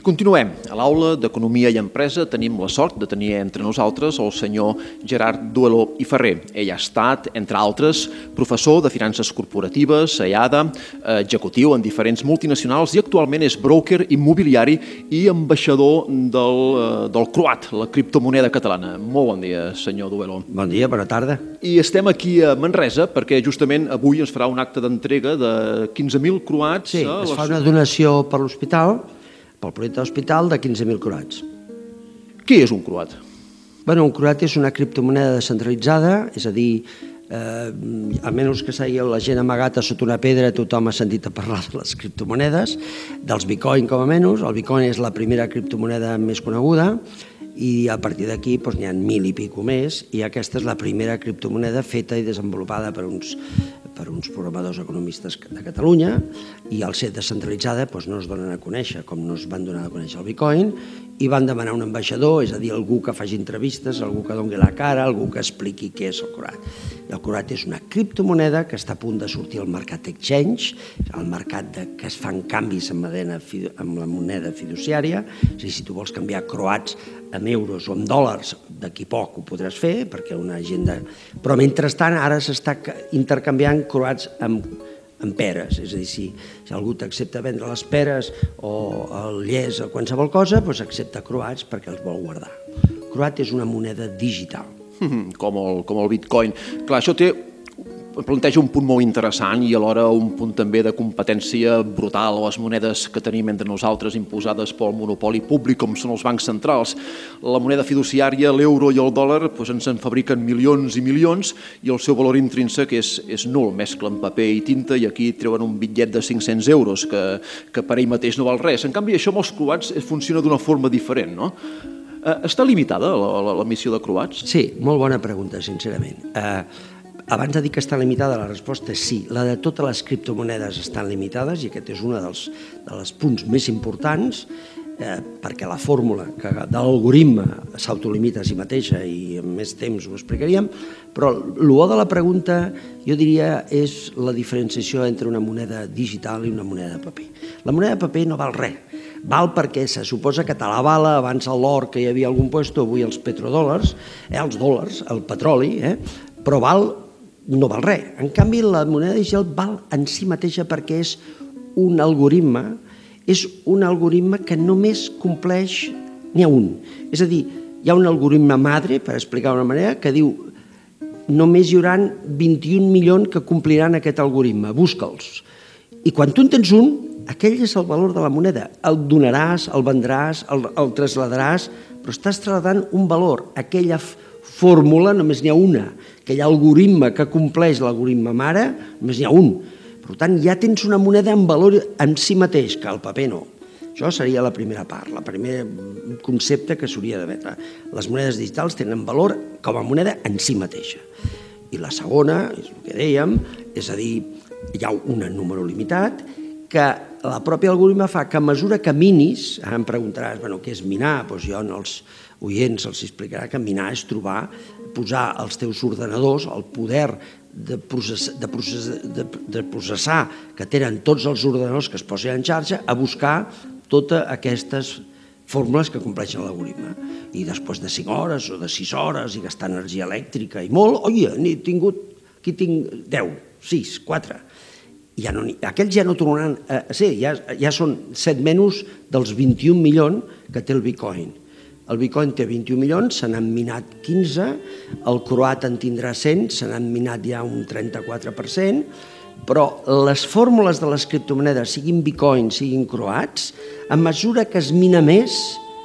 continuem. A l'aula d'Economia i Empresa tenim la sort de tenir entre nosaltres el senyor Gerard Dueló i Ferrer. Ell ha estat, entre altres, professor de finances corporatives a IADA, executiu en diferents multinacionals i actualment és broker immobiliari i ambaixador del Croat, la criptomoneda catalana. Molt bon dia, senyor Dueló. Bon dia, bona tarda. I estem aquí a Manresa perquè justament avui es farà un acte d'entrega de 15.000 croats. Sí, es fa una donació per l'hospital, pel projecte d'hospital, de 15.000 croats. Què és un croat? Un croat és una criptomoneda descentralitzada, és a dir, almenys que sàpiga la gent amagata sota una pedra, tothom ha sentit a parlar de les criptomonedes, dels bitcoin com a menys. El bitcoin és la primera criptomoneda més coneguda i a partir d'aquí n'hi ha 1.000 i pico més, i aquesta és la primera criptomoneda feta i desenvolupada per uns programadors economistes de Catalunya, i al ser descentralitzada no es donen a conèixer com no es van donar a conèixer el bitcoin, i van demanar un ambaixador, és a dir, algú que faci entrevistes, algú que doni la cara, algú que expliqui què és el croat. El croat és una criptomoneda que està a punt de sortir al mercat exchange, al mercat que es fan canvis amb la moneda fiduciària, és a dir, si tu vols canviar croats en euros o en dòlars, d'aquí poc ho podràs fer, perquè una agenda... Però mentrestant ara s'està intercanviant croats amb peres, és a dir, si algú t'accepta vendre les peres o el llest o qualsevol cosa, doncs accepta croats perquè els vol guardar. Croat és una moneda digital. Com el bitcoin. Clar, això planteja un punt molt interessant i alhora un punt també de competència brutal a les monedes que tenim entre nosaltres imposades pel monopoli públic com són els bancs centrals. La moneda fiduciària, l'euro i el dòlar ens en fabriquen milions i milions i el seu valor intrínsec és nul. Mesclen paper i tinta i aquí treuen un bitllet de 500 euros que per ell mateix no val res. En canvi, això amb els croats funciona d'una forma diferent, no? Està limitada l'emissió de croats? Sí, molt bona pregunta, sincerament. Abans de dir que està limitada, la resposta és sí. La de totes les criptomonedes estan limitades i aquest és un dels punts més importants perquè la fórmula de l'algoritme s'autolimita a si mateixa i en més temps ho explicaríem, però el bo de la pregunta jo diria és la diferenciació entre una moneda digital i una moneda de paper. La moneda de paper no val res. Val perquè se suposa que te l'avala abans l'or que hi havia a algun lloc, avui els petrodòlars, els dòlars, el petroli, però no val res. En canvi, la moneda digital val en si mateixa perquè és un algoritme que només compleix, n'hi ha un. És a dir, hi ha un algoritme madre, per explicar d'una manera, que diu només hi haurà 21 milions que compliran aquest algoritme, busca'ls. I quan tu en tens un, aquell és el valor de la moneda. El donaràs, el vendràs, el trasladaràs, però estàs trasladant un valor. Aquella fórmula només n'hi ha una. Aquell algoritme que compleix l'algoritme mare, només n'hi ha un. Per tant, ja tens una moneda amb valor en si mateix, que el paper no. Això seria la primera part, el primer concepte que s'hauria de veure. Les monedes digitals tenen valor com a moneda en si mateixa. I la segona, és el que dèiem, és a dir, hi ha un número limitat que la pròpia algoritme fa que a mesura que minis, ara em preguntaràs, què és minar? Doncs jo als oients els explicarà que minar és posar als teus ordenadors el poder de processar que tenen tots els ordenadors que es posen en xarxa a buscar totes aquestes fórmules que compleixen l'algoritme. I després de 5 hores o de 6 hores i gastar energia elèctrica i molt, n'he tingut, aquí tinc 10, 6, 4. Aquells ja no tornaran a ser, ja són 7 menys dels 21 milions que té el bitcoin. El bitcoin té 21 milions, se n'han minat 15, el croat en tindrà 100, se n'han minat ja un 34%, però les fórmules de les criptomonedes, siguin bitcoin, siguin croats, a mesura que es mina més,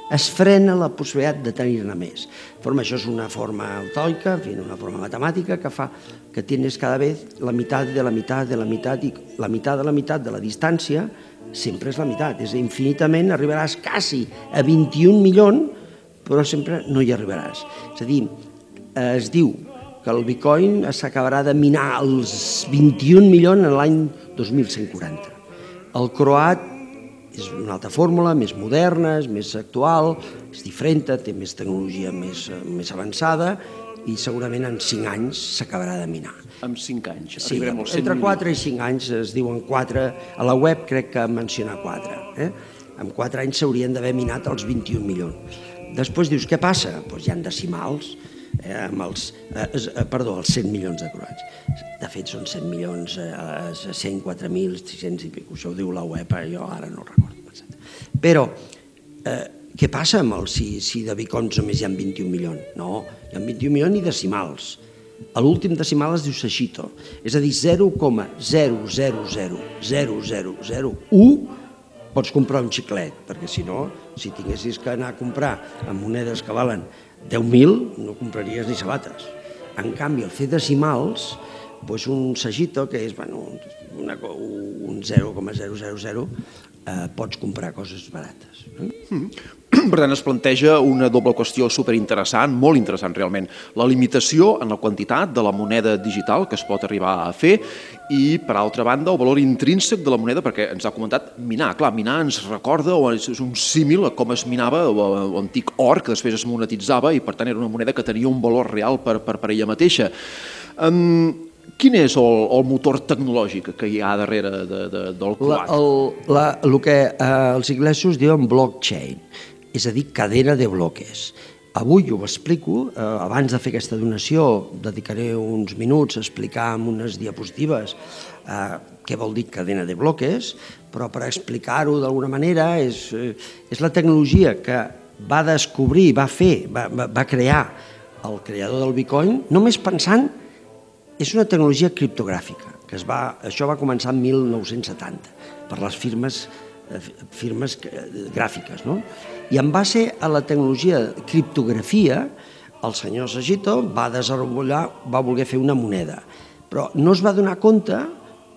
es frena la possibilitat de tenir-ne més. Això és una forma altoica, una forma matemàtica que fa que tienes cada vez la meitat de la meitat de la meitat i la meitat de la meitat de la distància sempre és la meitat. És infinitament, arribaràs quasi a 21 milions, però sempre no hi arribaràs. És a dir, es diu que el bitcoin s'acabarà de minar els 21 milions en l'any 2140. El croat és una altra fórmula, més moderna, és més actual, és diferent, té més tecnologia més avançada i segurament en 5 anys s'acabarà de minar. En 5 anys? Sí, entre 4 i 5 anys, es diuen 4, a la web crec que menciona 4. en 4 anys s'haurien d'haver minat els 21 milions. Després dius, què passa? Doncs hi ha decimals, amb els 100 milions de croats. De fet, són 100 milions, 104.600 i pico, això ho diu la web, jo ara no ho recordo. Però, què passa si de bitcoins només hi ha 21 milions? No, hi ha 21 milions i decimals. L'últim decimal es diu sashito, és a dir, 0,0000001 pots comprar un xiclet, perquè si no, si tinguessis que anar a comprar amb monedes que valen 10.000, no compraries ni sabates. En canvi, al fer decimals, un sashito, que és un 0,000, pots comprar coses barates. Per tant, es planteja una doble qüestió superinteressant, molt interessant realment. La limitació en la quantitat de la moneda digital que es pot arribar a fer i, per altra banda, el valor intrínsec de la moneda, perquè ens ha comentat minar. Clar, minar ens recorda, o és un símil a com es minava l'antic or, que després es monetitzava i, per tant, era una moneda que tenia un valor real per ella mateixa. Quin és el motor tecnològic que hi ha darrere del croat? El que els inglesos diuen blockchain, és a dir, cadena de bloques. Avui ho explico, abans de fer aquesta donació dedicaré uns minuts a explicar amb unes diapositives què vol dir cadena de bloques, però per explicar-ho d'alguna manera és la tecnologia que va descobrir, va crear el creador del Bitcoin, només pensant. És una tecnologia criptogràfica, que això va començar en 1970 per les firmes gràfiques, no? I en base a la tecnologia de criptografia, el senyor Sashito va voler fer una moneda, però no es va donar compte,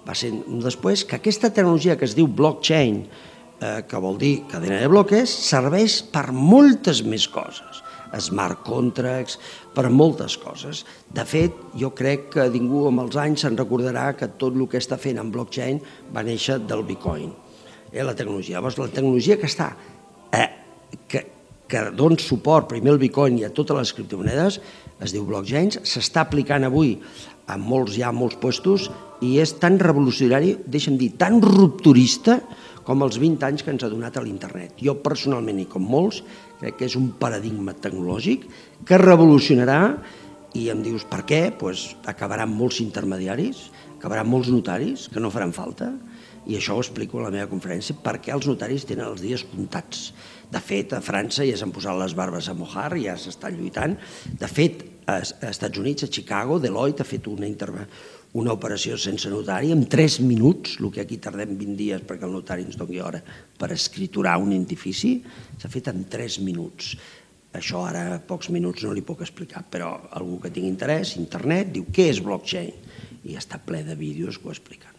va ser després, que aquesta tecnologia que es diu blockchain, que vol dir cadena de bloques, serveix per moltes més coses. Smart contracts, per moltes coses. De fet, jo crec que ningú amb els anys se'n recordarà que tot el que està fent en blockchain va néixer del Bitcoin. La tecnologia. Llavors, la tecnologia que dona suport primer al Bitcoin i a totes les criptomonedes es diu blockchain, s'està aplicant avui a molts puestos i és tan revolucionari, deixa'm dir, tan rupturista com els 20 anys que ens ha donat a l'internet. Jo personalment, i com molts, crec que és un paradigma tecnològic que revolucionarà, i em dius per què? Doncs acabaran molts intermediaris, acabaran molts notaris que no faran falta, i això ho explico a la meva conferència, perquè els notaris tenen els dies comptats. De fet, a França ja s'han posat les barbes a mojar, ja s'estan lluitant. De fet, als Estats Units, a Chicago, Deloitte ha fet una operació sense notari en 3 minuts, el que aquí tardem 20 dies perquè el notari ens doni hora per escriturar un edifici, s'ha fet en 3 minuts. Això ara, a pocs minuts, no li puc explicar, però algú que tingui interès, internet, diu què és blockchain? I està ple de vídeos que ho expliquen.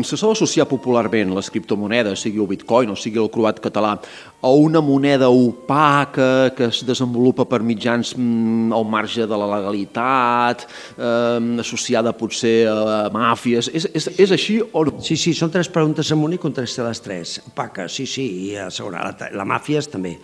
Se sol associar popularment les criptomonedes, sigui el bitcoin o sigui el croat català, a una moneda opaca que es desenvolupa per mitjans al marge de la legalitat, associada potser a màfies. És així o no? Sí, són 3 preguntes en una i contestaré les 3. Opaca, sí, i a segona, la màfies també.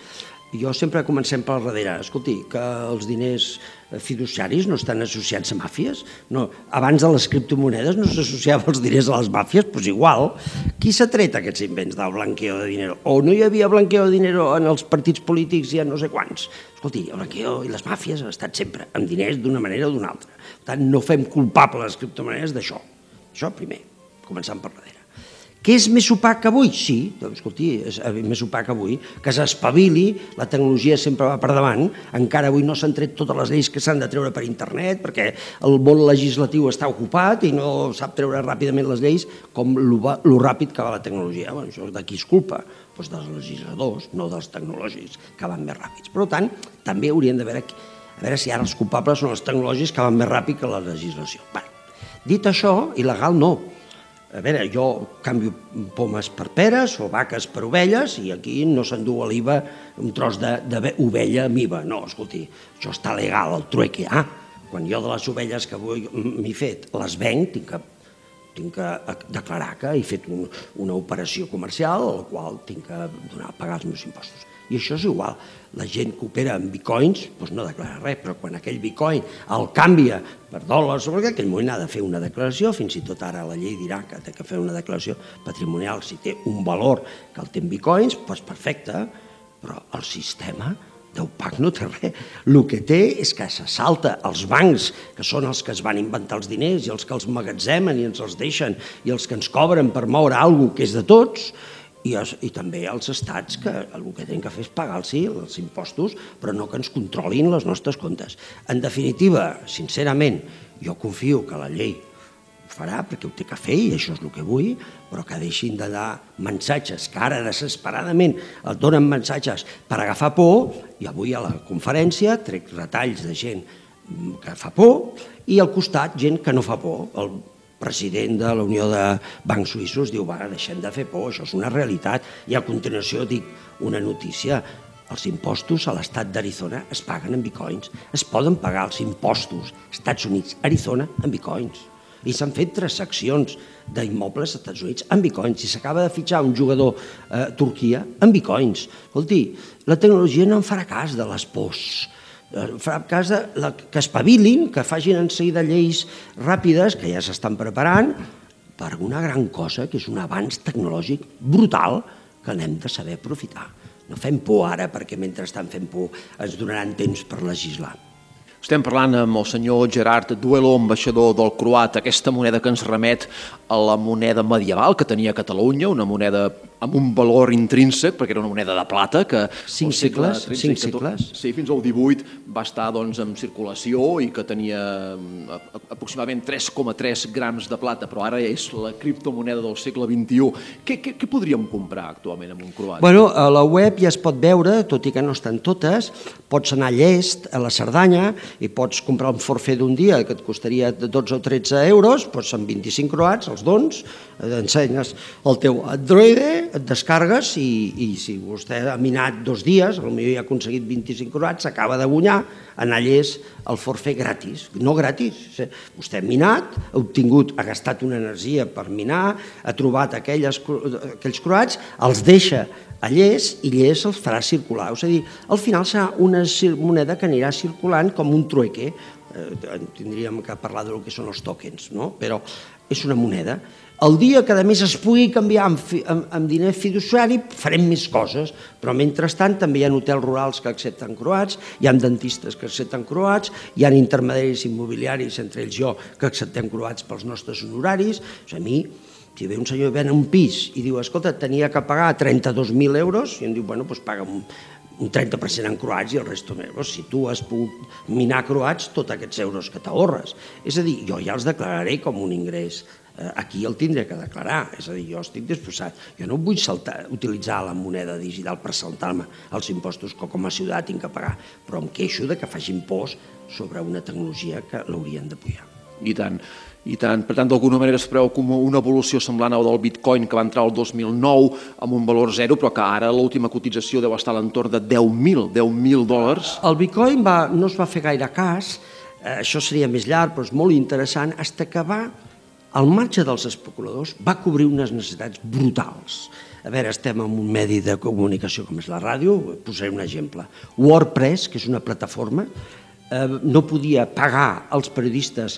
Jo sempre comencem per darrere. Escolti, que els diners fiduciaris no estan associats a màfies? No, abans de les criptomonedes no s'associava els diners a les màfies? Doncs igual. Qui s'ha tret aquests invents del blanqueo de dinero? O no hi havia blanqueo de dinero en els partits polítics i en no sé quants? Escolti, el blanqueo i les màfies han estat sempre amb diners d'una manera o d'una altra. Per tant, no fem culpables les criptomonedes d'això. Això primer, començant per darrere. Què és més opac que avui? Sí, doncs, escolti, és més opac avui, que s'espavili, la tecnologia sempre va per davant, encara avui no s'han tret totes les lleis que s'han de treure per internet, perquè el món legislatiu està ocupat i no sap treure ràpidament les lleis com lo ràpid que va la tecnologia. Bueno, això de qui és culpa? Doncs dels legisladors, no dels tecnològics, que van més ràpids. Per tant, també haurien de veure si ara els culpables són els tecnològics que van més ràpid que la legislació. Dit això, il·legal no. A veure, jo canvio pomes per peres o vaques per ovelles i aquí no s'endú a l'IVA un tros d'ovella amb IVA. No, escolti, això està legal, el trueque. Quan jo de les ovelles que avui m'he fet les venc, tinc que declarar que he fet una operació comercial a la qual tinc que pagar els meus impostos. I això és igual. La gent que opera en bitcoins no declara res, però quan aquell bitcoin el canvia per dòlars, en aquell moment ha de fer una declaració, fins i tot ara la llei dirà que ha de fer una declaració patrimonial si té un valor que el té en bitcoins, doncs perfecte, però el sistema d'OPAC no té res. El que té és que se salta els bancs, que són els que es van inventar els diners i els que els magatzemen i ens els deixen i els que ens cobren per moure alguna cosa que és de tots, i també els estats que el que tenen que fer és pagar-los els impostos, però no que ens controlin les nostres comptes. En definitiva, sincerament, jo confio que la llei ho farà perquè ho té que fer i això és el que vull, però que deixin de dar mensatges que ara desesperadament et donen mensatges per agafar por, i avui a la conferència trec retalls de gent que fa por i al costat gent que no fa por. El president de la Unió de Bancs Suïssos diu, va, deixem de fer por, això és una realitat. I a continuació dic una notícia, els impostos a l'estat d'Arizona es paguen en bitcoins. Es poden pagar els impostos als Estats Units, Arizona, en bitcoins. I s'han fet transaccions d'immobles als Estats Units en bitcoins. I s'acaba de fitxar un jugador a Turquia en bitcoins. Escolti, la tecnologia no en farà cas de les pors. Farà cas que espavilin, que facin en seguida lleis ràpides, que ja s'estan preparant, per una gran cosa, que és un avanç tecnològic brutal que n'hem de saber aprofitar. No fem por ara, perquè mentre estan fent por ens donaran temps per legislar. Estem parlant amb el senyor Gerard Duelo, ambaixador del croat, aquesta moneda que ens remet a la moneda medieval que tenia Catalunya, una moneda amb un valor intrínsec, perquè era una moneda de plata que... 5 segles. Sí, fins al 18 va estar en circulació i que tenia aproximadament 3,3 grams de plata, però ara és la criptomoneda del segle XXI. Què podríem comprar actualment amb un croat? Bueno, a la web ja es pot veure, tot i que no estan totes, pots anar a Llest, a la Cerdanya, i pots comprar un forfait d'un dia que et costaria 12 o 13 euros, doncs amb 25 croats, els dons, ensenyes el teu Android, et descargues i si vostè ha minat 2 dies, potser ja ha aconseguit 25 croats, s'acaba de guanyar en Llest el forfait gratis. No gratis, vostè ha minat, ha gastat una energia per minar, ha trobat aquells croats, els deixa a Llest i Llest els farà circular. És a dir, al final serà una moneda que anirà circulant com un trueque. Tindríem que parlar del que són els tokens, no? Però és una moneda. El dia que a més es pugui canviar en diner fiduciari farem més coses, però mentrestant també hi ha hotels rurals que accepten croats, hi ha dentistes que accepten croats, hi ha intermediaris immobiliaris, entre ells jo, que acceptem croats pels nostres honoraris. A mi, si ve un senyor ven un pis i diu, escolta, tenia que pagar 32.000 euros, i em diu, bueno, doncs paga un 30% en croats i el resto meus. Si tu has pogut minar croats, tots aquests euros que t'ahorres. És a dir, jo ja els declararé com un ingrés. Aquí el tindré que declarar, és a dir, jo estic disposat. Jo no vull utilitzar la moneda digital per saltar-me els impostos que com a ciutadà tinc que pagar, però em queixo que facin pors sobre una tecnologia que l'haurien d'apoyar. I tant. Per tant, d'alguna manera es preveu com una evolució semblant al del bitcoin que va entrar el 2009 amb un valor zero, però que ara l'última cotització deu estar a l'entorn de $10.000. El bitcoin no es va fer gaire cas, això seria més llarg, però és molt interessant, fins que va, al marge dels especuladors, va cobrir unes necessitats brutals. A veure, estem en un medi de comunicació com és la ràdio, posaré un exemple. WordPress, que és una plataforma, no podia pagar als periodistes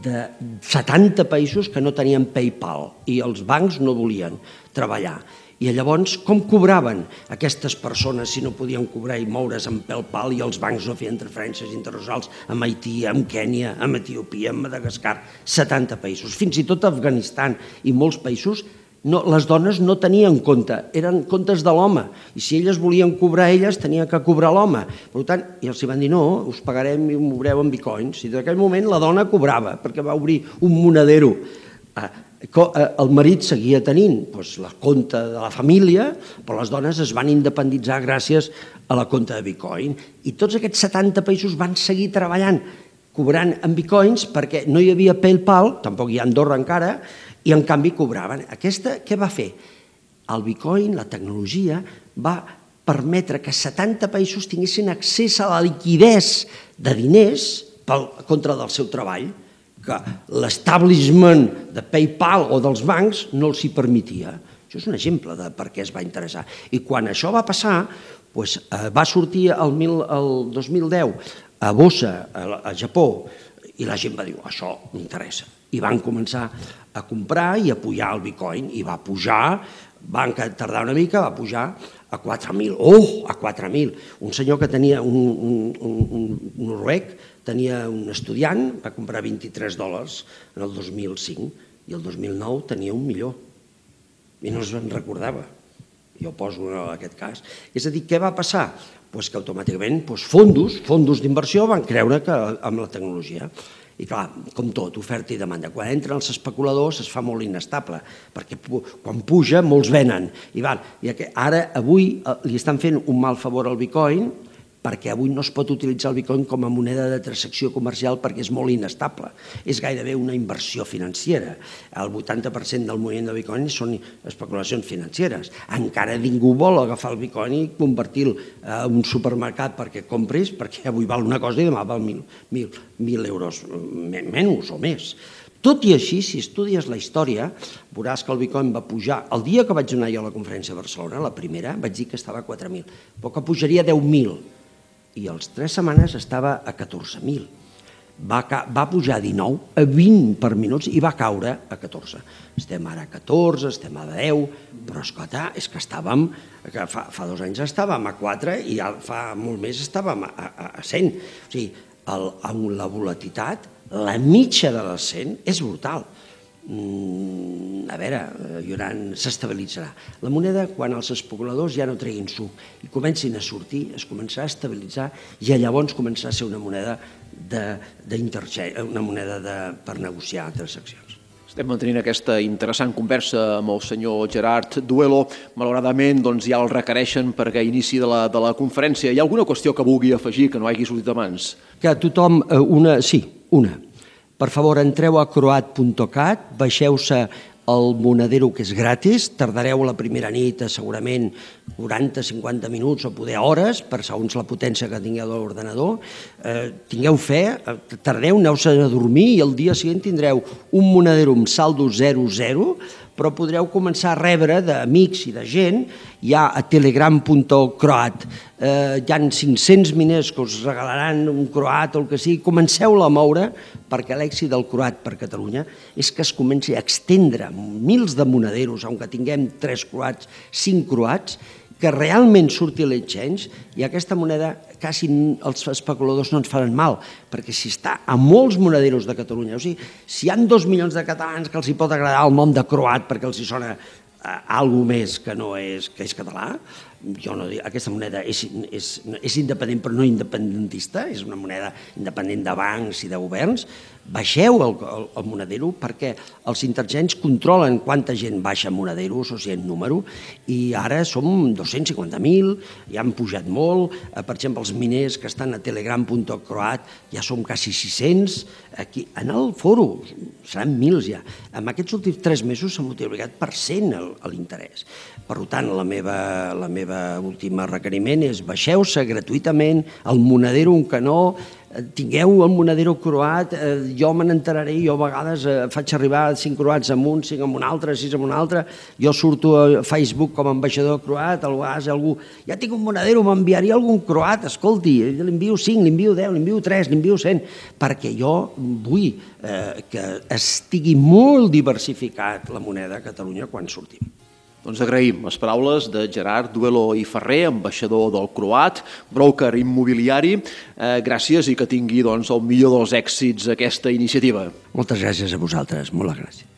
de 70 països que no tenien PayPal i els bancs no volien treballar. I llavors, com cobraven aquestes persones si no podien cobrar i moure's amb PayPal i els bancs no feien transferències internacionals amb Haití, amb Kènia, amb Etiòpia, amb Madagascar, 70 països. Fins i tot Afganistan i molts països, les dones no tenien compte, eren comptes de l'home, i si elles volien cobrar elles, tenia que cobrar l'home. Per tant, i els van dir, no, us pagarem i ho moureu en bitcoins. I d'aquell moment la dona cobrava, perquè va obrir un monedero. El marit seguia tenint la compte de la família, però les dones es van independitzar gràcies a la compte de bitcoin. I tots aquests 70 països van seguir treballant, cobrant en bitcoins, perquè no hi havia PayPal, tampoc hi ha Andorra encara, i en canvi cobraven. Aquesta, què va fer? El bitcoin, la tecnologia, va permetre que 70 països tinguessin accés a la liquidez de diners pel contra del seu treball, que l'establishment de PayPal o dels bancs no els hi permetia. Això és un exemple de per què es va interessar. I quan això va passar, Va sortir el 2010 a bossa, a Japó, i la gent va dir, això m'interessa. I van començar a comprar i a pujar el bitcoin, i va pujar, van tardar una mica, va pujar a 4.000. Oh, a 4.000! Un senyor que tenia, un noruec, tenia un estudiant, va comprar $23 en el 2005, i el 2009 tenia 1 milió. I no se'n recordava. Jo poso en aquest cas. És a dir, què va passar? Que automàticament fondos d'inversió van creure amb la tecnologia. I clar, com tot, oferta i demanda. Quan entren els especuladors es fa molt inestable, perquè quan puja molts venen. I ara, avui, li estan fent un mal favor al bitcoin, perquè avui no es pot utilitzar el bitcoin com a moneda de transacció comercial perquè és molt inestable. És gairebé una inversió financera. El 80% del moviment de bitcoin són especulacions financeres. Encara ningú vol agafar el bitcoin i convertir-lo en un supermercat perquè compris, perquè avui val una cosa i demà val 1.000 euros menys o més. Tot i així, si estudies la història, veuràs que el bitcoin va pujar. El dia que vaig anar jo a la conferència a Barcelona, la primera, vaig dir que estava a 4.000, però que pujaria a 10.000. I als 3 setmanes estava a 14.000. Va pujar a 19, a 20 per minuts i va caure a 14. Estem ara a 14, estem a 10, però escolta, és que estàvem, fa 2 anys estàvem a 4 i fa molt més estàvem a 100. O sigui, la volatilitat, la mitja de les 100 és brutal. A veure, s'estabilitzarà. La moneda, quan els especuladors ja no treguin suc i comencin a sortir, es començarà a estabilitzar i llavors començarà a ser una moneda per negociar transaccions. Estem mantenint aquesta interessant conversa amb el senyor Gerard Duelo. Malauradament ja el requereixen perquè inici de la conferència. Hi ha alguna qüestió que vulgui afegir que no hagi sortit abans? Que tothom, una. Per favor, entreu a croat.cat, baixeu-se el Monedero, que és gratis, tardareu la primera nit segurament 40-50 minuts o poder hores, per segons la potència que tingueu de l'ordenador. Tingueu fe, tardeu, aneu-se a dormir i el dia següent tindreu un Monedero amb saldo 0-0, però podreu començar a rebre d'amics i de gent. Hi ha a telegram.croat, hi ha 500 miners que us regalaran un croat o el que sigui. Comenceu-la a moure perquè l'èxit del croat per Catalunya és que es comenci a extendre mils de monederos, aunque tinguem 3 croats, 5 croats, que realment surti l'exchange i aquesta moneda quasi els especuladors no ens faran mal, perquè si està a molts monederos de Catalunya, o sigui, si hi ha 2 milions de catalans que els hi pot agradar el nom de croat perquè els hi sona alguna més que no és català, jo no dic, aquesta moneda és independent però no independentista, és una moneda independent de bancs i de governs. Baixeu el Monedero perquè els intergents controlen quanta gent baixa Monederos, o sigui, en número, i ara som 250.000, ja han pujat molt. Per exemple, els miners que estan a telegram.croat ja som quasi 600, aquí en el foro seran 1.000 ja. En aquests últims 3 mesos s'ha multiplicat per 100 l'interès. Per tant, la meva última requeriment és baixeu-se gratuïtament el Monedero, un canó, tingueu el Monedero croat, jo me n'enteraré, jo a vegades faig arribar 5 croats amb un, 5 amb un altre, 6 amb un altre, jo surto a Facebook com a ambaixador croat, a vegades algú, ja tinc un Monedero, m'enviaria algun croat, escolti, li envio 5, li envio 10, li envio 3, li envio 100, perquè jo vull que estigui molt diversificat la moneda a Catalunya quan sortim. Doncs agraïm les paraules de Gerard Duelo i Ferrer, ambaixador del croat, broker immobiliari. Gràcies i que tingui el millor dels èxits aquesta iniciativa. Moltes gràcies a vosaltres, moltes gràcies.